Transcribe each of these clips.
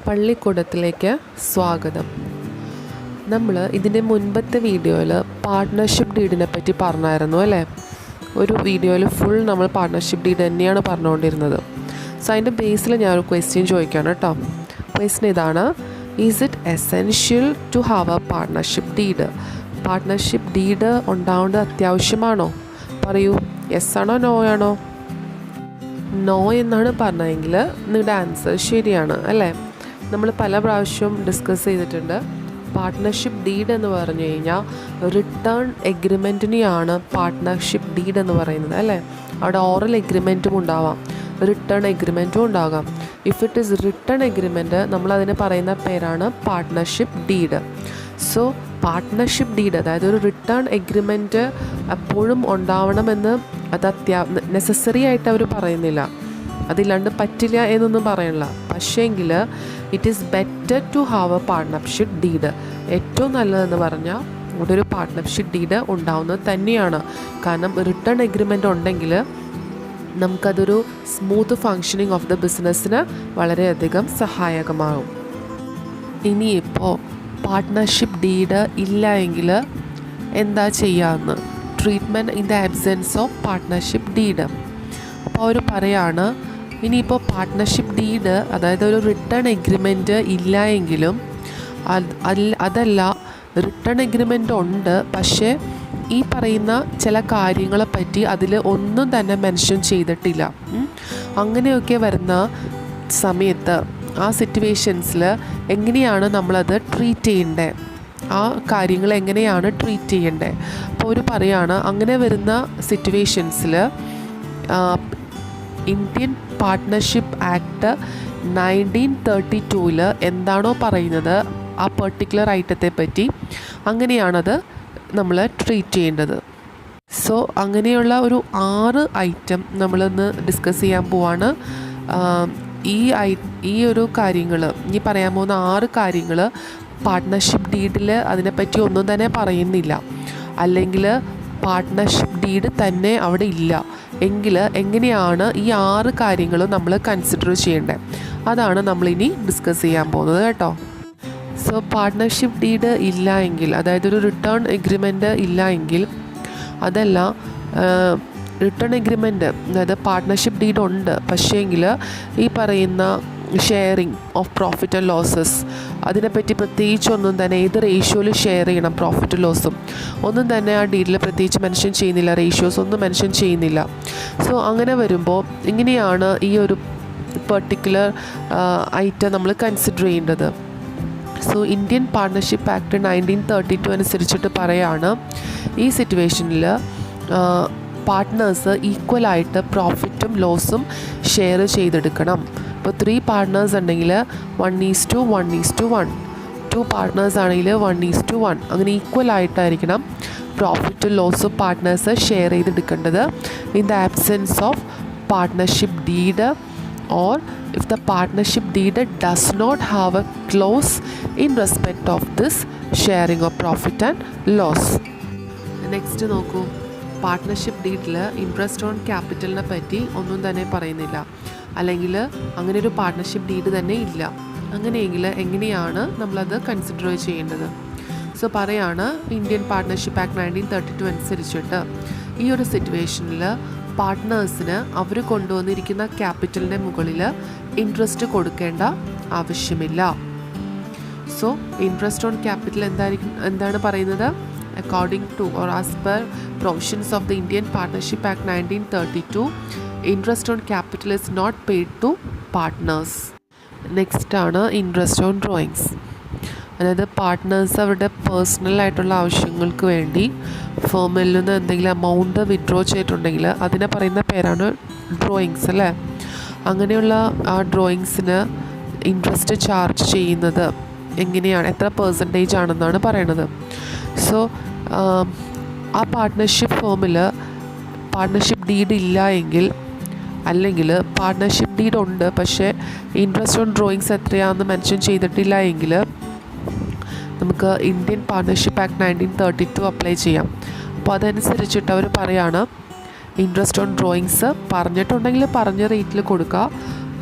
പള്ളിക്കൂടത്തിലേക്ക് സ്വാഗതം. നമ്മൾ ഇതിൻ്റെ മുൻപത്തെ വീഡിയോയിൽ പാർട്ട്ണർഷിപ്പ് ഡീഡിനെ പറ്റി പറഞ്ഞായിരുന്നു അല്ലേ. ഒരു വീഡിയോയിൽ ഫുൾ നമ്മൾ പാർട്ട്ണർഷിപ്പ് ഡീഡ് തന്നെയാണ് പറഞ്ഞുകൊണ്ടിരുന്നത്. സോ അതിൻ്റെ ബേസിൽ ഞാനൊരു ക്വസ്റ്റ്യൻ ചോദിക്കുകയാണ് കേട്ടോ. ക്വസ്റ്റ്യൻ ഇതാണ്: is it essential to have a partnership deed? Partnership deed ഉണ്ടാവേണ്ടത് അത്യാവശ്യമാണോ? പറയൂ, യെസ് ആണോ നോ ആണോ? നോ എന്നാണ് പറഞ്ഞതെങ്കിൽ നിങ്ങളുടെ ആൻസർ ശരിയാണ് അല്ലേ. നമ്മൾ പല പ്രാവശ്യവും ഡിസ്കസ് ചെയ്തിട്ടുണ്ട്. പാർട്ട്ണർഷിപ്പ് ഡീഡ് എന്ന് പറഞ്ഞു കഴിഞ്ഞാൽ റിട്ടേൺ എഗ്രിമെൻറ്റിനെയാണ് പാർട്ട്ണർഷിപ്പ് ഡീഡ് എന്ന് പറയുന്നത് അല്ലേ. അവിടെ ഓറൽ എഗ്രിമെൻറ്റും ഉണ്ടാവാം, റിട്ടേൺ എഗ്രിമെൻറ്റും ഉണ്ടാകാം. If it is written agreement നമ്മളതിന് പറയുന്ന പേരാണ് partnership deed. So partnership deed, അതായത് ഒരു റിട്ടേൺ എഗ്രിമെൻറ്റ് എപ്പോഴും ഉണ്ടാവണമെന്ന് അത് നെസസറി ആയിട്ട് അവർ പറയുന്നില്ല, അതില്ലാണ്ട് പറ്റില്ല എന്നൊന്നും പറയണില്ല. പക്ഷേങ്കിൽ it is better to have a partnership deed. ഏറ്റവും നല്ലതെന്ന് പറഞ്ഞാൽ ഇവിടെ ഒരു പാർട്ട്ണർഷിപ്പ് ഡീഡ് ഉണ്ടാവുന്നത് തന്നെയാണ്. കാരണം റിട്ടേൺ എഗ്രിമെൻ്റ് ഉണ്ടെങ്കിൽ നമുക്കതൊരു സ്മൂത്ത് ഫങ്ഷനിങ് ഓഫ് ദ ബിസിനസ്സിന് വളരെയധികം സഹായകമാകും. ഇനിയിപ്പോൾ പാർട്ട്ണർഷിപ്പ് ഡീഡ് ഇല്ല എങ്കിൽ എന്താ ചെയ്യാമെന്ന്, treatment in the absence of partnership deed. അപ്പോൾ അവർ പറയാണ്, ഇനിയിപ്പോൾ പാർട്ട്ണർഷിപ്പ് ഡീഡ്, അതായത് ഒരു റിട്ടേൺ എഗ്രിമെൻറ്റ് ഇല്ല എങ്കിലും അതല്ല, റിട്ടേൺ എഗ്രിമെൻ്റ് ഉണ്ട്, പക്ഷേ ഈ പറയുന്ന ചില കാര്യങ്ങളെപ്പറ്റി അതിൽ ഒന്നും തന്നെ മെൻഷൻ ചെയ്തിട്ടില്ല. അങ്ങനെയൊക്കെ വരുന്ന സമയത്ത് ആ സിറ്റുവേഷൻസിൽ എങ്ങനെയാണ് നമ്മളത് ട്രീറ്റ് ചെയ്യേണ്ടത്, ആ കാര്യങ്ങൾ എങ്ങനെയാണ് ട്രീറ്റ് ചെയ്യേണ്ടത്. അപ്പോൾ അവർ പറയുകയാണ്, അങ്ങനെ വരുന്ന സിറ്റുവേഷൻസിൽ ഇന്ത്യൻ പാർട്ട്ണർഷിപ്പ് ആക്ട് 1932 എന്താണോ പറയുന്നത് ആ പെർട്ടിക്കുലർ ഐറ്റത്തെ പറ്റി, അങ്ങനെയാണത് നമ്മൾ ട്രീറ്റ് ചെയ്യേണ്ടത്. സോ അങ്ങനെയുള്ള ഒരു 6 ഐറ്റം നമ്മളിന്ന് ഡിസ്കസ് ചെയ്യാൻ പോവാണ്. ഈ ഒരു കാര്യങ്ങൾ, ഈ പറയാൻ പോകുന്ന 6 കാര്യങ്ങൾ പാർട്ട്ണർഷിപ്പ് ഡീഡിൽ അതിനെപ്പറ്റി ഒന്നും തന്നെ പറയുന്നില്ല, അല്ലെങ്കിൽ പാർട്ട്ണർഷിപ്പ് ഡീഡ് തന്നെ അവിടെ ഇല്ല എങ്കിൽ എങ്ങനെയാണ് ഈ 6 കാര്യങ്ങളും നമ്മൾ കൺസിഡർ ചെയ്യേണ്ടത്, അതാണ് നമ്മളിനി ഡിസ്കസ് ചെയ്യാൻ പോകുന്നത് കേട്ടോ. സോ പാർട്ട്ണർഷിപ്പ് ഡീഡ് ഇല്ല എങ്കിൽ, അതായത് ഒരു റിട്ടേൺ എഗ്രിമെൻറ്റ് ഇല്ല എങ്കിൽ, അതല്ല റിട്ടേൺ എഗ്രിമെൻറ്റ്, അതായത് പാർട്ട്ണർഷിപ്പ് ഡീഡ് ഉണ്ട് പക്ഷേങ്കിൽ ഈ പറയുന്ന sharing of profit and losses അതിനെപ്പറ്റി പ്രത്യേകിച്ചൊന്നും തന്നെ, ഏത് റേഷ്യോയിൽ ഷെയർ ചെയ്യണം പ്രോഫിറ്റ് ലോസും ഒന്നും തന്നെ ആ ഡീഡിൽ പ്രത്യേകിച്ച് മെൻഷൻ ചെയ്യുന്നില്ല, റേഷ്യോസ് ഒന്നും മെൻഷൻ ചെയ്യുന്നില്ല. സോ അങ്ങനെ വരുമ്പോൾ ഇങ്ങനെയാണ് ഈ ഒരു പെർട്ടിക്കുലർ ഐറ്റം നമ്മൾ കൺസിഡർ ചെയ്യേണ്ടത്. സോ ഇന്ത്യൻ പാർട്ട്ണർഷിപ്പ് ആക്ട് 1932 അനുസരിച്ചിട്ട് പറയാണ്, ഈ സിറ്റുവേഷനിൽ പാർട്ട്നേഴ്സ് ഈക്വലായിട്ട് പ്രോഫിറ്റും ലോസും ഷെയർ ചെയ്തെടുക്കണം. ഇപ്പോൾ 3 പാർട്ട്നേഴ്സ് ഉണ്ടെങ്കിൽ 1:1:1, 2 പാർട്ട്നേഴ്സ് ആണെങ്കിൽ 1:1, അങ്ങനെ ഈക്വലായിട്ടായിരിക്കണം പ്രോഫിറ്റും ലോസും പാർട്ട്നേഴ്സ് ഷെയർ ചെയ്തെടുക്കേണ്ടത്. In the absence of partnership deed or if the partnership deed does not have a clause in respect of this sharing of profit and loss. Next നോക്കൂ, പാർട്ട്ണർഷിപ്പ് ഡീഡിൽ ഇൻട്രസ്റ്റ് ഓൺ ക്യാപിറ്റലിനെ പറ്റി ഒന്നും തന്നെ പറയുന്നില്ല, അല്ലെങ്കിൽ അങ്ങനെ ഒരു partnership deed തന്നെ ഇല്ല. അങ്ങനെയെങ്കിൽ എങ്ങനെയാണ് നമ്മളത് കൺസിഡർ ചെയ്യേണ്ടത്? സോ പറയാണ്, ഇന്ത്യൻ പാർട്ട്ണർഷിപ്പ് ആക്ട് 1932 അനുസരിച്ചിട്ട് ഈ ഒരു സിറ്റുവേഷനിൽ പാർട്ട്നേഴ്സിന് അവർ കൊണ്ടുവന്നിരിക്കുന്ന ക്യാപിറ്റലിൻ്റെ മുകളിൽ ഇൻട്രസ്റ്റ് കൊടുക്കേണ്ട ആവശ്യമില്ല. സോ ഇൻട്രസ്റ്റ് ഓൺ ക്യാപിറ്റൽ എന്താണ് പറയുന്നത്? According to or as per provisions of the Indian Partnership Act 1932, interest on capital is not paid to partners. Next ആണ് ഇൻട്രസ്റ്റ് ഓൺ ഡ്രോയിങ്സ്. അതായത് പാർട്ട്നേഴ്സ് അവരുടെ പേഴ്സണലായിട്ടുള്ള ആവശ്യങ്ങൾക്ക് വേണ്ടി ഫേമിൽ നിന്ന് എന്തെങ്കിലും എമൗണ്ട് വിഡ്രോ ചെയ്തിട്ടുണ്ടെങ്കിൽ അതിനെ പറയുന്ന പേരാണ് ഡ്രോയിങ്സ് അല്ലേ. അങ്ങനെയുള്ള ആ ഡ്രോയിങ്സിന് ഇൻട്രസ്റ്റ് ചാർജ് ചെയ്യുന്നത് എങ്ങനെയാണ്, എത്ര പെർസെൻറ്റേജ് ആണെന്നാണ് പറയണത്. സോ ആ പാർട്ട്ണർഷിപ്പ് ഫേമിൽ പാർട്ട്ണർഷിപ്പ് ഡീഡ് ഇല്ല എങ്കിൽ, അല്ലെങ്കിൽ പാർട്ട്ണർഷിപ്പ് ഡീഡ് ഉണ്ട് പക്ഷേ ഇൻട്രസ്റ്റ് ഓൺ ഡ്രോയിങ്സ് എത്രയാണെന്ന് മെൻഷൻ ചെയ്തിട്ടില്ല എങ്കിൽ നമുക്ക് ഇന്ത്യൻ പാർട്ട്ണർഷിപ്പ് ആക്ട് 1932 അപ്ലൈ ചെയ്യാം. അപ്പോൾ അതനുസരിച്ചിട്ട് അവർ പറയാണ്, ഇൻട്രസ്റ്റ് ഓൺ ഡ്രോയിങ്സ് പറഞ്ഞിട്ടുണ്ടെങ്കിൽ പറഞ്ഞ റേറ്റിൽ കൊടുക്കുക,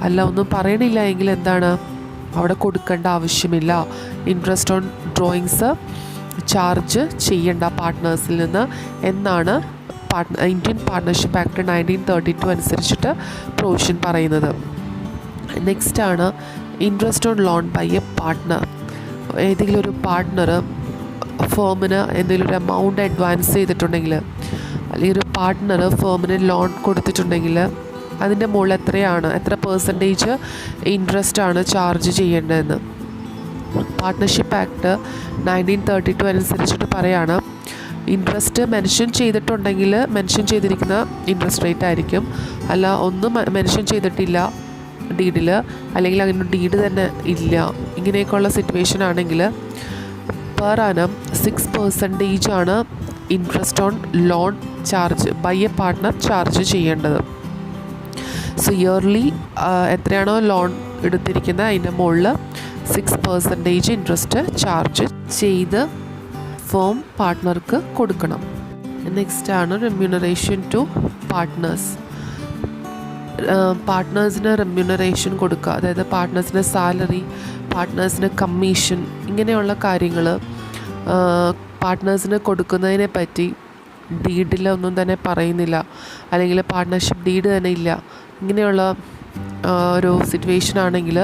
അല്ല ഒന്നും പറയണില്ല എങ്കിൽ എന്താണ്, അവിടെ കൊടുക്കേണ്ട ആവശ്യമില്ല. ഇൻട്രസ്റ്റ് ഓൺ ഡ്രോയിങ്സ് ചാർജ് ചെയ്യേണ്ട പാർട്ട്നേഴ്സിൽ നിന്ന് എന്നാണ് ഇന്ത്യൻ പാർട്ട്ണർഷിപ്പ് ആക്ട് 1932 അനുസരിച്ചിട്ട് പ്രൊവിഷൻ പറയുന്നത്. നെക്സ്റ്റാണ് interest on loan by a partner. ഏതെങ്കിലും ഒരു പാർട്ട്ണർ ഫേമിന് എന്തെങ്കിലും ഒരു എമൗണ്ട് അഡ്വാൻസ് ചെയ്തിട്ടുണ്ടെങ്കിൽ, അല്ലെങ്കിൽ ഒരു പാർട്ട്ണർ ഫേമിന് ലോൺ കൊടുത്തിട്ടുണ്ടെങ്കിൽ അതിൻ്റെ മുകളിൽ എത്ര പെർസെൻറ്റേജ് ഇൻട്രസ്റ്റ് ആണ് ചാർജ് ചെയ്യേണ്ടതെന്ന് പാർട്ട്ണർഷിപ്പ് ആക്ട് 1932 അനുസരിച്ചിട്ട് പറയാണ്. ഇൻട്രസ്റ്റ് മെൻഷൻ ചെയ്തിട്ടുണ്ടെങ്കിൽ മെൻഷൻ ചെയ്തിരിക്കുന്ന ഇൻട്രസ്റ്റ് റേറ്റ് ആയിരിക്കും. അല്ല, ഒന്നും മെൻഷൻ ചെയ്തിട്ടില്ല ഡീഡിൽ, അല്ലെങ്കിൽ അങ്ങനെ ഡീഡ് തന്നെ ഇല്ല, ഇങ്ങനെയൊക്കെയുള്ള സിറ്റുവേഷൻ ആണെങ്കിൽ പെർ ആനം 6% ആണ് interest on loan charge by a partner charge ചെയ്യേണ്ടത്. സോ ഇയർലി എത്രയാണോ ലോൺ എടുത്തിരിക്കുന്നത് അതിൻ്റെ മുകളിൽ 6% ഇൻട്രസ്റ്റ് ചാർജ് ചെയ്ത് ഫേം പാർട്ട്ണർക്ക് കൊടുക്കണം. നെക്സ്റ്റാണ് റെമ്യൂണറേഷൻ ടു പാർട്ട്നേഴ്സ്. പാർട്ട്നേഴ്സിന് റെമ്യൂണറേഷൻ കൊടുക്കുക, അതായത് പാർട്ട്നേഴ്സിന് സാലറി, പാർട്ട്നേഴ്സിന് കമ്മീഷൻ, ഇങ്ങനെയുള്ള കാര്യങ്ങൾ പാർട്ട്നേഴ്സിന് കൊടുക്കുന്നതിനെ പറ്റി ഡീഡിലൊന്നും തന്നെ പറയുന്നില്ല, അല്ലെങ്കിൽ പാർട്ട്ണർഷിപ്പ് ഡീഡ് തന്നെ ഇല്ല. ഇങ്ങനെയുള്ള ഒരു സിറ്റുവേഷൻ ആണെങ്കിൽ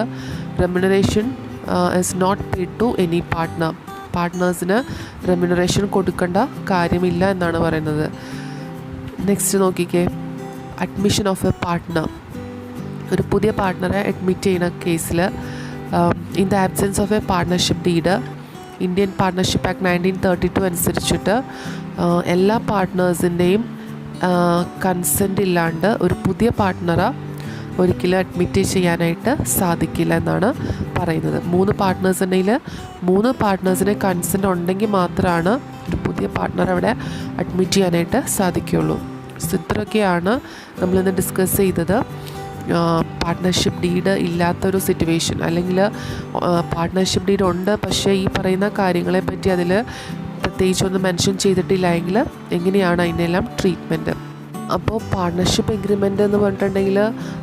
remuneration is not paid to any partner. പാർട്ട്നേഴ്സിന് റെമ്യൂണറേഷൻ കൊടുക്കേണ്ട കാര്യമില്ല എന്നാണ് പറയുന്നത്. നെക്സ്റ്റ് നോക്കിക്കേ, അഡ്മിഷൻ ഓഫ് എ പാർട്ട്ണർ. ഒരു പുതിയ പാർട്ട്ണറെ അഡ്മിറ്റ് ചെയ്യുന്ന കേസിൽ in the absence of A partnership deed Indian Partnership Act 1932 അനുസരിച്ചിട്ട് എല്ലാ പാർട്ട്നേഴ്സിൻ്റെയും കൺസെൻ്റ് ഇല്ലാണ്ട് ഒരു പുതിയ പാർട്ട്ണറെ ഒരിക്കലും അഡ്മിറ്റ് ചെയ്യാനായിട്ട് സാധിക്കില്ല എന്നാണ് പറയുന്നത്. 3 പാർട്ട്നേഴ്സ് ഉണ്ടെങ്കിൽ 3 പാർട്ട്നേഴ്സിന് കൺസെൻ്റ് ഉണ്ടെങ്കിൽ മാത്രമാണ് ഒരു പുതിയ പാർട്ട്ണർ അവിടെ അഡ്മിറ്റ് ചെയ്യാനായിട്ട് സാധിക്കുകയുള്ളൂ. സോ ഇത്രയൊക്കെയാണ് നമ്മളിന്ന് ഡിസ്കസ് ചെയ്തത്. പാർട്ട്ണർഷിപ്പ് ഡീഡ് ഇല്ലാത്തൊരു സിറ്റുവേഷൻ, അല്ലെങ്കിൽ പാർട്ട്ണർഷിപ്പ് ഡീഡ് ഉണ്ട് പക്ഷേ ഈ പറയുന്ന കാര്യങ്ങളെ പറ്റി അതിൽ പ്രത്യേകിച്ചൊന്നും മെൻഷൻ ചെയ്തിട്ടില്ല എങ്കിൽ എങ്ങനെയാണ് അതിൻ്റെ എല്ലാം ട്രീറ്റ്മെൻറ്റ്. അപ്പോൾ പാർട്ട്ണർഷിപ്പ് എഗ്രിമെൻ്റ് എന്ന് പറഞ്ഞിട്ടുണ്ടെങ്കിൽ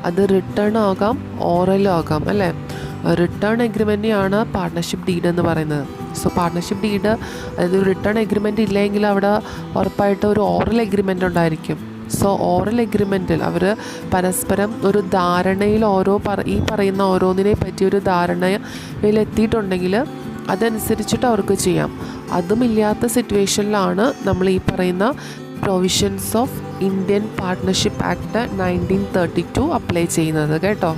അത് റിട്ടേൺ ആകാം, ഓറലും ആകാം അല്ലേ. റിട്ടേൺ എഗ്രിമെൻ്റാണ് പാർട്ട്ണർഷിപ്പ് ഡീഡ് എന്ന് പറയുന്നത്. സോ പാർട്ട്ണർഷിപ്പ് ഡീഡ്, അതായത് റിട്ടേൺ എഗ്രിമെൻ്റ് ഇല്ലെങ്കിൽ അവിടെ ഉറപ്പായിട്ട് ഒരു ഓറൽ എഗ്രിമെൻ്റ് ഉണ്ടായിരിക്കും. സോ ഓറൽ എഗ്രിമെൻറ്റിൽ അവർ പരസ്പരം ഒരു ധാരണയിൽ ഈ പറയുന്ന ഓരോന്നിനെ പറ്റി ഒരു ധാരണയിൽ എത്തിയിട്ടുണ്ടെങ്കിൽ അതനുസരിച്ചിട്ട് അവർക്ക് ചെയ്യാം. അതുമില്ലാത്ത സിറ്റുവേഷനിലാണ് നമ്മൾ ഈ പറയുന്ന provisions of Indian Partnership Act 1932 apply ചെയ്യുന്നത് കേട്ടോ.